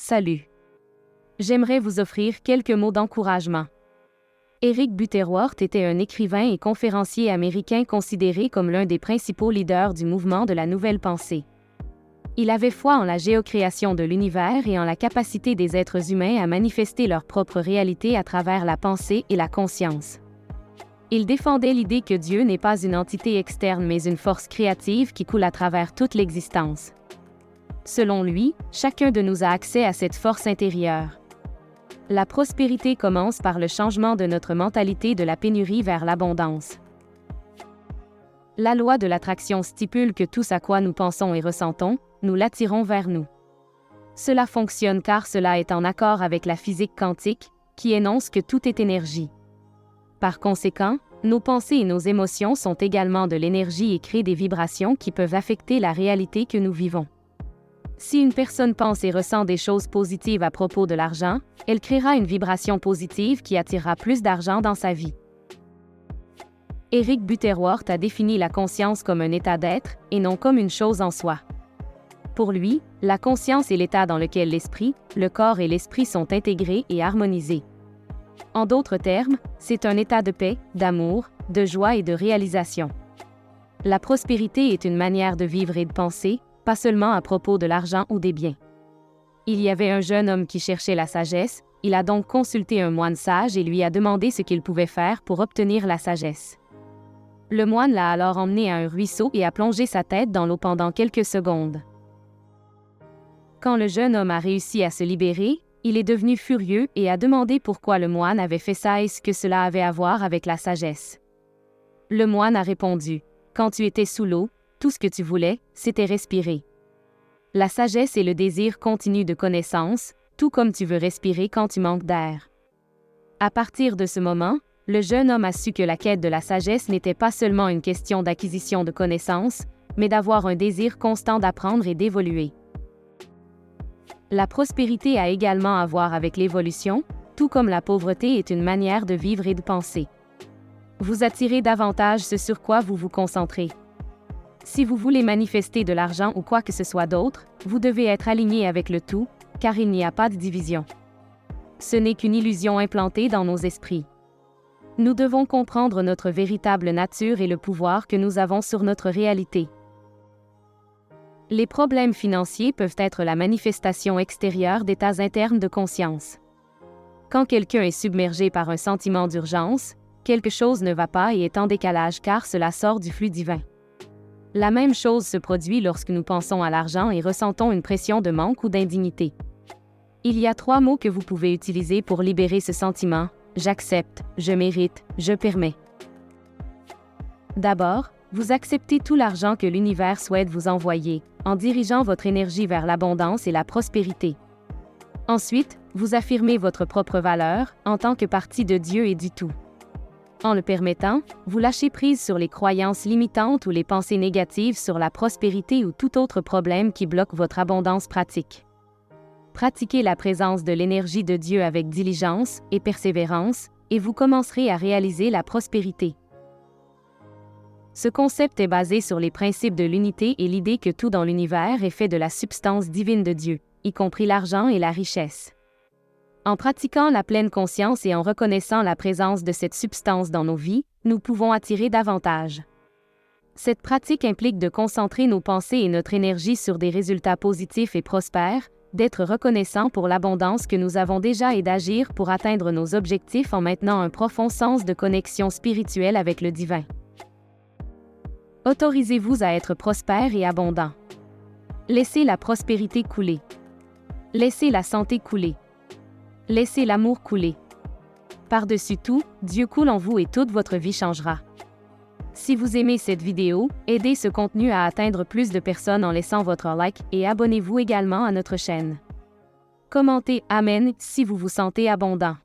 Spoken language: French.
Salut. J'aimerais vous offrir quelques mots d'encouragement. Eric Butterworth était un écrivain et conférencier américain considéré comme l'un des principaux leaders du mouvement de la nouvelle pensée. Il avait foi en la géocréation de l'univers et en la capacité des êtres humains à manifester leur propre réalité à travers la pensée et la conscience. Il défendait l'idée que Dieu n'est pas une entité externe mais une force créative qui coule à travers toute l'existence. Selon lui, chacun de nous a accès à cette force intérieure. La prospérité commence par le changement de notre mentalité de la pénurie vers l'abondance. La loi de l'attraction stipule que tout à quoi nous pensons et ressentons, nous l'attirons vers nous. Cela fonctionne car cela est en accord avec la physique quantique, qui énonce que tout est énergie. Par conséquent, nos pensées et nos émotions sont également de l'énergie et créent des vibrations qui peuvent affecter la réalité que nous vivons. Si une personne pense et ressent des choses positives à propos de l'argent, elle créera une vibration positive qui attirera plus d'argent dans sa vie. Eric Butterworth a défini la conscience comme un état d'être, et non comme une chose en soi. Pour lui, la conscience est l'état dans lequel l'esprit, le corps et l'esprit sont intégrés et harmonisés. En d'autres termes, c'est un état de paix, d'amour, de joie et de réalisation. La prospérité est une manière de vivre et de penser, pas seulement à propos de l'argent ou des biens. Il y avait un jeune homme qui cherchait la sagesse, il a donc consulté un moine sage et lui a demandé ce qu'il pouvait faire pour obtenir la sagesse. Le moine l'a alors emmené à un ruisseau et a plongé sa tête dans l'eau pendant quelques secondes. Quand le jeune homme a réussi à se libérer, il est devenu furieux et a demandé pourquoi le moine avait fait ça et ce que cela avait à voir avec la sagesse. Le moine a répondu : « Quand tu étais sous l'eau, tout ce que tu voulais, c'était respirer. La sagesse est le désir continu de connaissance, tout comme tu veux respirer quand tu manques d'air. » À partir de ce moment, le jeune homme a su que la quête de la sagesse n'était pas seulement une question d'acquisition de connaissances, mais d'avoir un désir constant d'apprendre et d'évoluer. La prospérité a également à voir avec l'évolution, tout comme la pauvreté est une manière de vivre et de penser. Vous attirez davantage ce sur quoi vous vous concentrez. Si vous voulez manifester de l'argent ou quoi que ce soit d'autre, vous devez être aligné avec le tout, car il n'y a pas de division. Ce n'est qu'une illusion implantée dans nos esprits. Nous devons comprendre notre véritable nature et le pouvoir que nous avons sur notre réalité. Les problèmes financiers peuvent être la manifestation extérieure d'états internes de conscience. Quand quelqu'un est submergé par un sentiment d'urgence, quelque chose ne va pas et est en décalage car cela sort du flux divin. La même chose se produit lorsque nous pensons à l'argent et ressentons une pression de manque ou d'indignité. Il y a 3 mots que vous pouvez utiliser pour libérer ce sentiment : j'accepte, je mérite, je permets. D'abord, vous acceptez tout l'argent que l'univers souhaite vous envoyer, en dirigeant votre énergie vers l'abondance et la prospérité. Ensuite, vous affirmez votre propre valeur, en tant que partie de Dieu et du tout. En le permettant, vous lâchez prise sur les croyances limitantes ou les pensées négatives sur la prospérité ou tout autre problème qui bloque votre abondance pratique. Pratiquez la présence de l'énergie de Dieu avec diligence et persévérance, et vous commencerez à réaliser la prospérité. Ce concept est basé sur les principes de l'unité et l'idée que tout dans l'univers est fait de la substance divine de Dieu, y compris l'argent et la richesse. En pratiquant la pleine conscience et en reconnaissant la présence de cette substance dans nos vies, nous pouvons attirer davantage. Cette pratique implique de concentrer nos pensées et notre énergie sur des résultats positifs et prospères, d'être reconnaissant pour l'abondance que nous avons déjà et d'agir pour atteindre nos objectifs en maintenant un profond sens de connexion spirituelle avec le divin. Autorisez-vous à être prospère et abondant. Laissez la prospérité couler. Laissez la santé couler. Laissez l'amour couler. Par-dessus tout, Dieu coule en vous et toute votre vie changera. Si vous aimez cette vidéo, aidez ce contenu à atteindre plus de personnes en laissant votre like et abonnez-vous également à notre chaîne. Commentez Amen si vous vous sentez abondant.